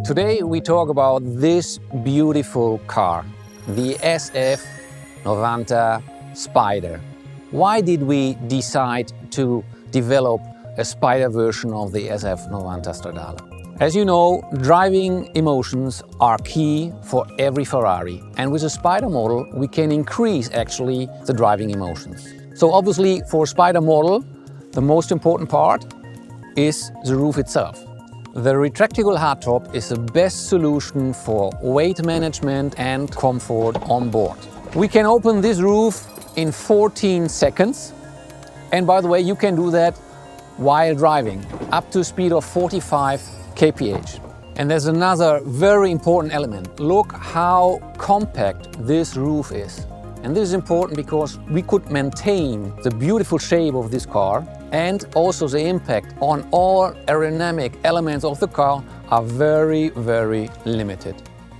Today we talk about this beautiful car, the SF90 Spider. Why did we decide to develop a Spider version of the SF90 Stradale? As you know, driving emotions are key for every Ferrari, and with a Spider model we can increase actually the driving emotions. So obviously for a Spider model the most important part is the roof itself. The retractable hardtop is the best solution for weight management and comfort on board. We can open this roof in 14 seconds, and by the way you can do that while driving up to a speed of 45 kph. And there's another very important element. Look how compact this roof is. And this is important because we could maintain the beautiful shape of this car, and also the impact on all aerodynamic elements of the car are very, very limited.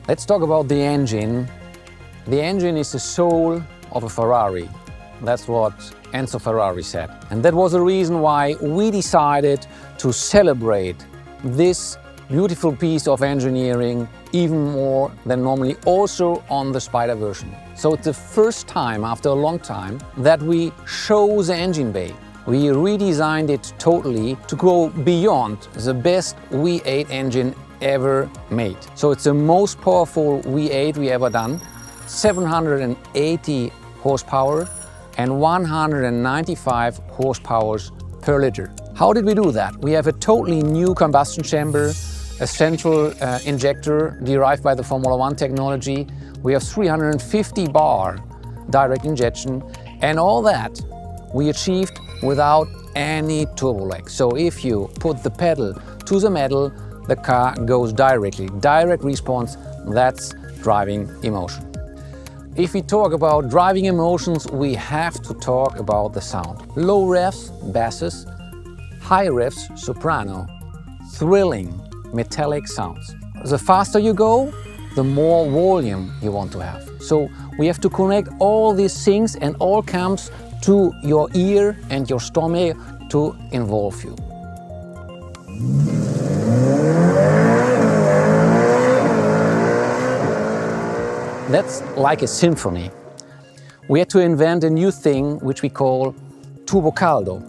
Let's talk about the engine. The engine is the soul of a Ferrari. That's what Enzo Ferrari said. And that was the reason why we decided to celebrate this beautiful piece of engineering even more than normally, also on the Spider version. So it's the first time after a long time that we show the engine bay. We redesigned it totally to go beyond the best V8 engine ever made. So it's the most powerful V8 we ever done, 780 horsepower and 195 horsepower per liter. How did we do that? We have a totally new combustion chamber, a central injector derived by the Formula One technology. We have 350 bar direct injection, and all that we achieved without any turbo lag. So if you put the pedal to the metal, the car goes directly. Direct response, that's driving emotion. If we talk about driving emotions, we have to talk about the sound. Low revs, basses, high revs, soprano, thrilling, metallic sounds. The faster you go, the more volume you want to have. So we have to connect all these things, and all comes to your ear and your stomach to involve you. That's like a symphony. We had to invent a new thing which we call turbo caldo.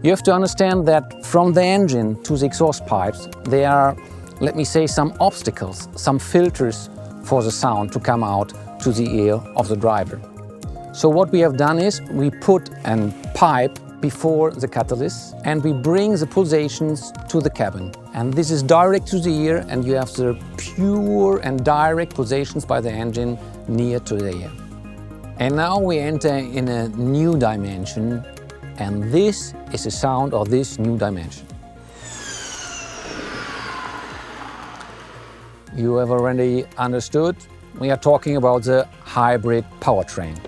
You have to understand that from the engine to the exhaust pipes there are, let me say, some obstacles, some filters for the sound to come out to the ear of the driver. So what we have done is we put a pipe before the catalyst and we bring the pulsations to the cabin. And this is direct to the ear, and you have the pure and direct pulsations by the engine near to the ear. And now we enter in a new dimension, and this is the sound of this new dimension. You have already understood, we are talking about the hybrid powertrain.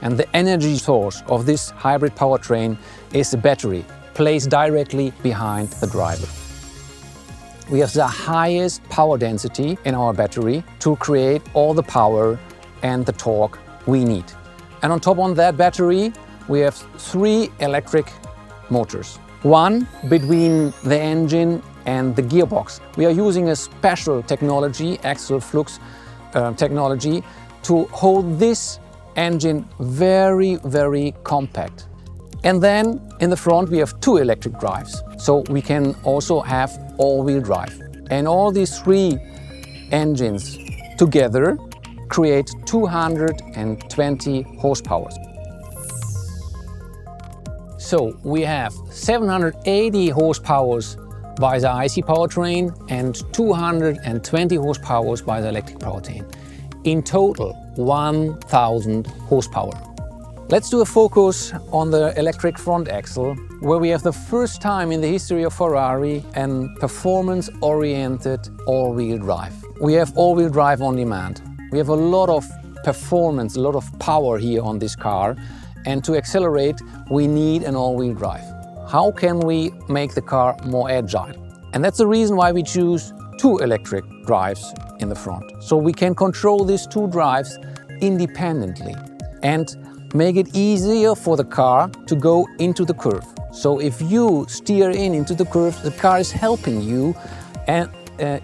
And the energy source of this hybrid powertrain is the battery, placed directly behind the driver. We have the highest power density in our battery to create all the power and the torque we need. And on top of that battery, we have 3 electric motors. One between the engine and the gearbox. We are using a special technology, axial flux technology, to hold this engine very, very compact. And then in the front we have 2 electric drives, so we can also have all-wheel drive. And all these 3 engines together create 220 horsepower. So we have 780 horsepower by the IC powertrain and 220 horsepower by the electric powertrain. In total, 1000 horsepower. Let's do a focus on the electric front axle, where we have the first time in the history of Ferrari a performance-oriented all-wheel drive. We have all-wheel drive on demand. We have a lot of performance, a lot of power here on this car, and to accelerate we need an all-wheel drive. How can we make the car more agile? And that's the reason why we choose 2 electric drives in the front. So we can control these 2 drives independently and make it easier for the car to go into the curve. So if you steer into the curve, the car is helping you and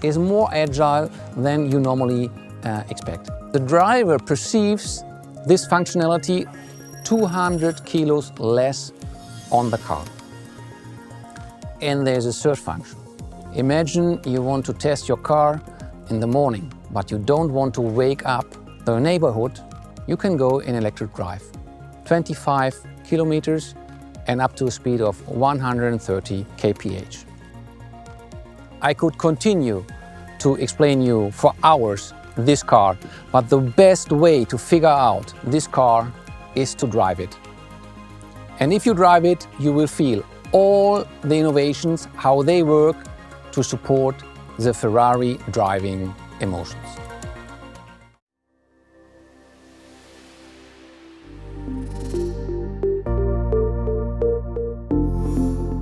is more agile than you normally expect. The driver perceives this functionality 200 kilos less on the car. And there's a third function. Imagine you want to test your car in the morning, but you don't want to wake up the neighborhood. You can go in electric drive, 25 kilometers and up to a speed of 130 kph. I could continue to explain you for hours this car, but the best way to figure out this car is to drive it. And if you drive it, you will feel all the innovations, how they work to support the Ferrari driving emotions.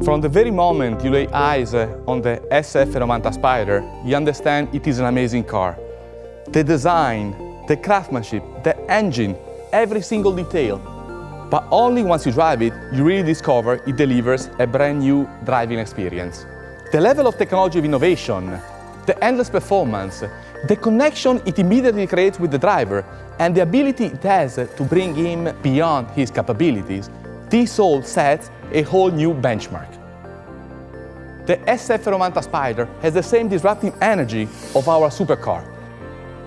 From the very moment you lay eyes on the SF90 Spider, you understand it is an amazing car. The design, the craftsmanship, the engine, every single detail. But only once you drive it, you really discover it delivers a brand new driving experience. The level of technology of innovation, the endless performance, the connection it immediately creates with the driver, and the ability it has to bring him beyond his capabilities, this all sets a whole new benchmark. The SF90 Spider has the same disruptive energy of our supercar.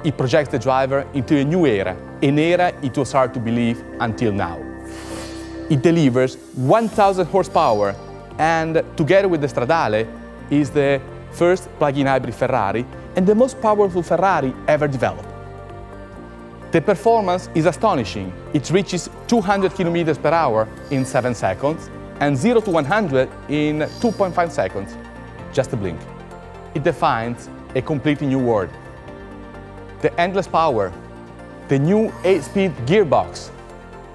It projects the driver into a new era, an era it was hard to believe until now. It delivers 1,000 horsepower and, together with the Stradale, is the first plug-in hybrid Ferrari and the most powerful Ferrari ever developed. The performance is astonishing. It reaches 200 km per hour in 7 seconds and 0 to 100 in 2.5 seconds, just a blink. It defines a completely new world. The endless power, the new 8-speed gearbox,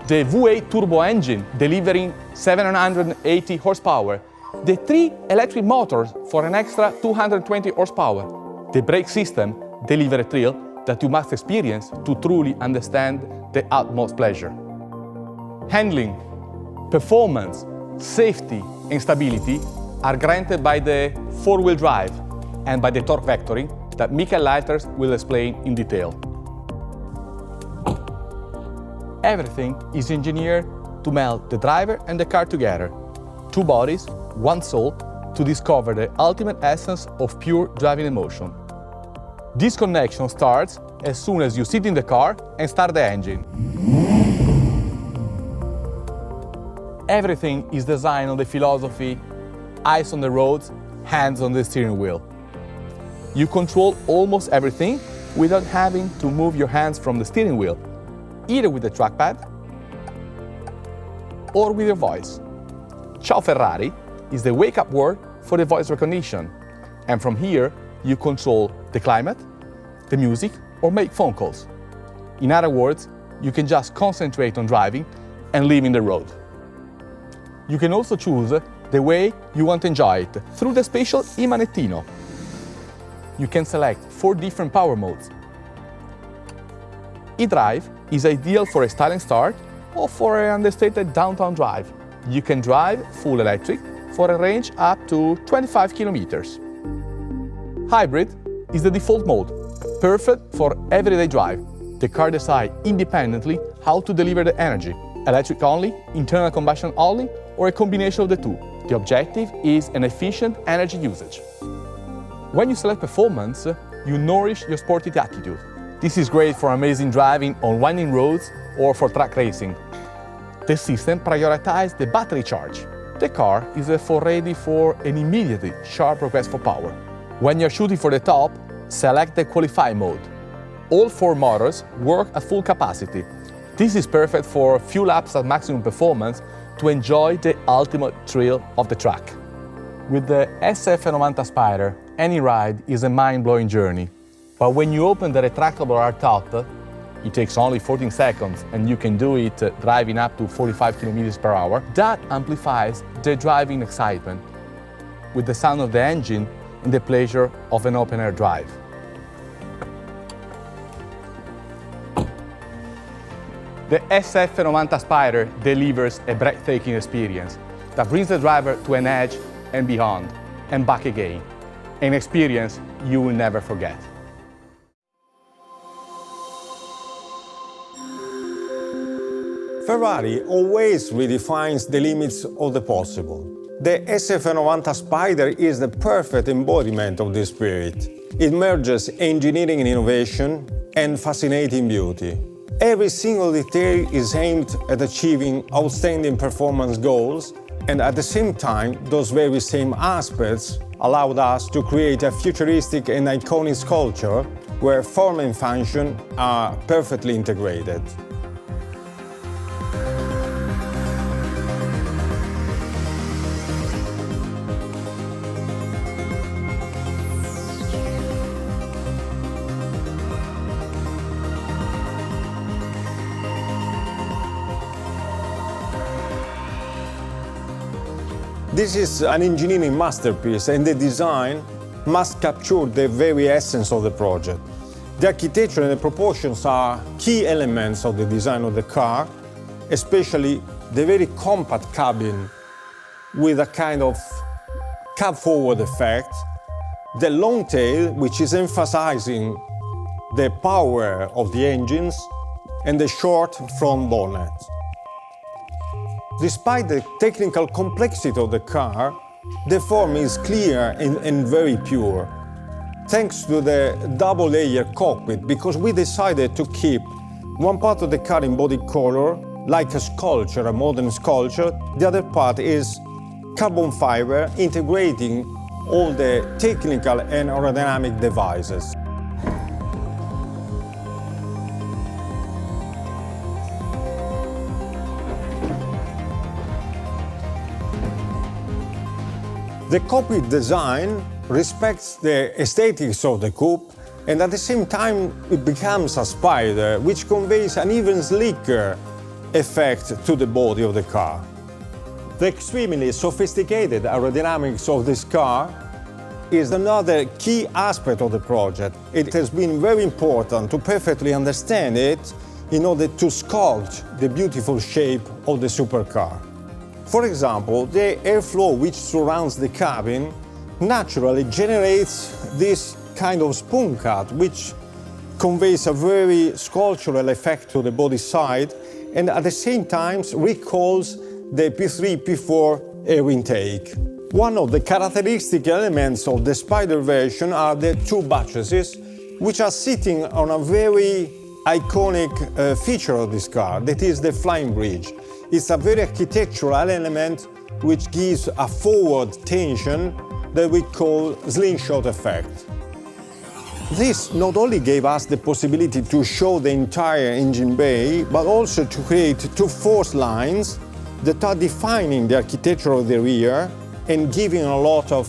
the V8 turbo engine delivering 780 horsepower, the 3 electric motors for an extra 220 horsepower. The brake system delivers a thrill that you must experience to truly understand the utmost pleasure. Handling, performance, safety and stability are granted by the 4-wheel drive and by the torque vectoring that Michael Leiters will explain in detail. Everything is engineered to meld the driver and the car together. 2 bodies, 1 soul, to discover the ultimate essence of pure driving emotion. This connection starts as soon as you sit in the car and start the engine. Everything is designed on the philosophy, eyes on the roads, hands on the steering wheel. You control almost everything without having to move your hands from the steering wheel, either with the trackpad or with your voice. Ciao Ferrari is the wake-up word for the voice recognition, and from here you control the climate, the music, or make phone calls. In other words, you can just concentrate on driving and leaving the road. You can also choose the way you want to enjoy it through the spatial e-manettino. You can select 4 different power modes. E-Drive is ideal for a styling start or for an understated downtown drive. You can drive full electric for a range up to 25 kilometers. Hybrid is the default mode, perfect for everyday drive. The car decides independently how to deliver the energy, electric only, internal combustion only, or a combination of the two. The objective is an efficient energy usage. When you select performance, you nourish your sporty attitude. This is great for amazing driving on winding roads or for track racing. The system prioritizes the battery charge. The car is therefore ready for an immediately sharp request for power. When you're shooting for the top, select the qualify mode. All 4 motors work at full capacity. This is perfect for a few laps at maximum performance to enjoy the ultimate thrill of the track. With the SF90 Spider, any ride is a mind-blowing journey. But when you open the retractable hardtop, it takes only 14 seconds and you can do it driving up to 45 km per hour. That amplifies the driving excitement with the sound of the engine and the pleasure of an open-air drive. The SF90 Spider delivers a breathtaking experience that brings the driver to an edge and beyond, and back again. An experience you will never forget. Ferrari always redefines the limits of the possible. The SF90 Spider is the perfect embodiment of this spirit. It merges engineering and innovation and fascinating beauty. Every single detail is aimed at achieving outstanding performance goals, and at the same time, those very same aspects allowed us to create a futuristic and iconic sculpture where form and function are perfectly integrated. This is an engineering masterpiece, and the design must capture the very essence of the project. The architecture and the proportions are key elements of the design of the car, especially the very compact cabin with a kind of cab-forward effect, the long tail, which is emphasizing the power of the engines, and the short front bonnet. Despite the technical complexity of the car, the form is clear and very pure, thanks to the double-layer cockpit, because we decided to keep one part of the car in body color, like a sculpture, a modern sculpture. The other part is carbon fiber, integrating all the technical and aerodynamic devices. The cockpit design respects the aesthetics of the coupe, and at the same time it becomes a spider, which conveys an even sleeker effect to the body of the car. The extremely sophisticated aerodynamics of this car is another key aspect of the project. It has been very important to perfectly understand it in order to sculpt the beautiful shape of the supercar. For example, the airflow which surrounds the cabin naturally generates this kind of spoon cut, which conveys a very sculptural effect to the body side, and at the same time recalls the P3, P4 air intake. One of the characteristic elements of the Spider version are the two buttresses, which are sitting on a very iconic feature of this car, that is the flying bridge. It's a very architectural element which gives a forward tension that we call slingshot effect. This not only gave us the possibility to show the entire engine bay, but also to create two force lines that are defining the architecture of the rear and giving a lot of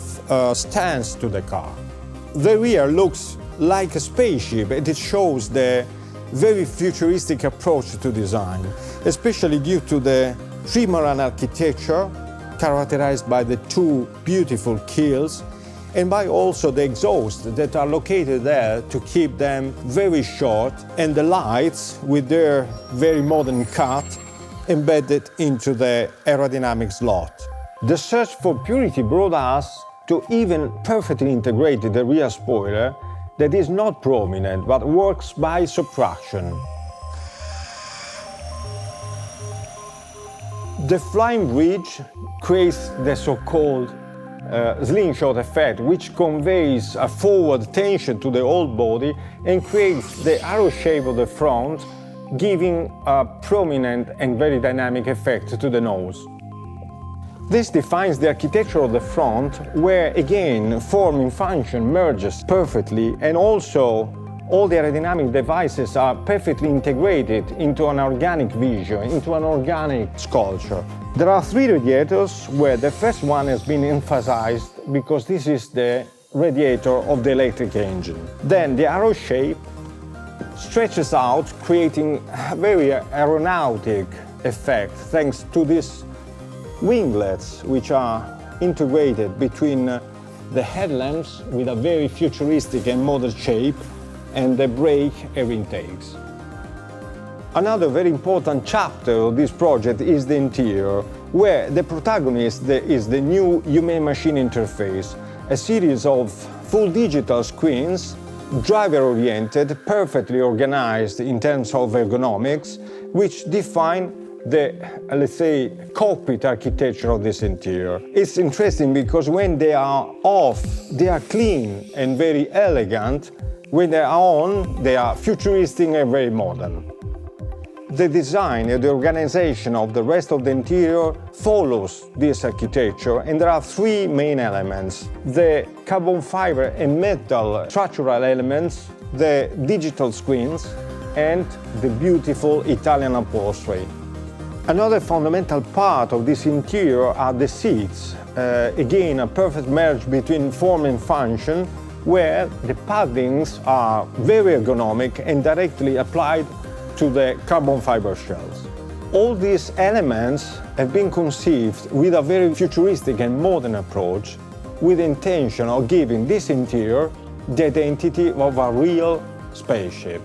stance to the car. The rear looks like a spaceship, and it shows the very futuristic approach to design, especially due to the trimaran architecture characterized by the two beautiful keels and by also the exhausts that are located there to keep them very short, and the lights with their very modern cut embedded into the aerodynamic slot. The search for purity brought us to even perfectly integrate the rear spoiler that is not prominent but works by subtraction. The flying bridge creates the so-called slingshot effect, which conveys a forward tension to the whole body and creates the arrow shape of the front, giving a prominent and very dynamic effect to the nose. This defines the architecture of the front, where again form and function merges perfectly, and also all the aerodynamic devices are perfectly integrated into an organic vision, into an organic sculpture. There are three radiators, where the first one has been emphasized because this is the radiator of the electric engine. Then the arrow shape stretches out, creating a very aeronautic effect thanks to these winglets, which are integrated between the headlamps with a very futuristic and modern shape and the brake air intakes. Another very important chapter of this project is the interior, where the protagonist is the new human-machine interface. a series of full digital screens, driver-oriented, perfectly organized in terms of ergonomics, which define the, let's say, cockpit architecture of this interior. It's interesting because when they are off, they are clean and very elegant. When they are on, they are futuristic and very modern. The design and the organization of the rest of the interior follows this architecture, and there are three main elements: the carbon fiber and metal structural elements, the digital screens, and the beautiful Italian upholstery. Another fundamental part of this interior are the seats. Again, a perfect marriage between form and function, where the paddings are very ergonomic and directly applied to the carbon fiber shells. All these elements have been conceived with a very futuristic and modern approach, with the intention of giving this interior the identity of a real spaceship.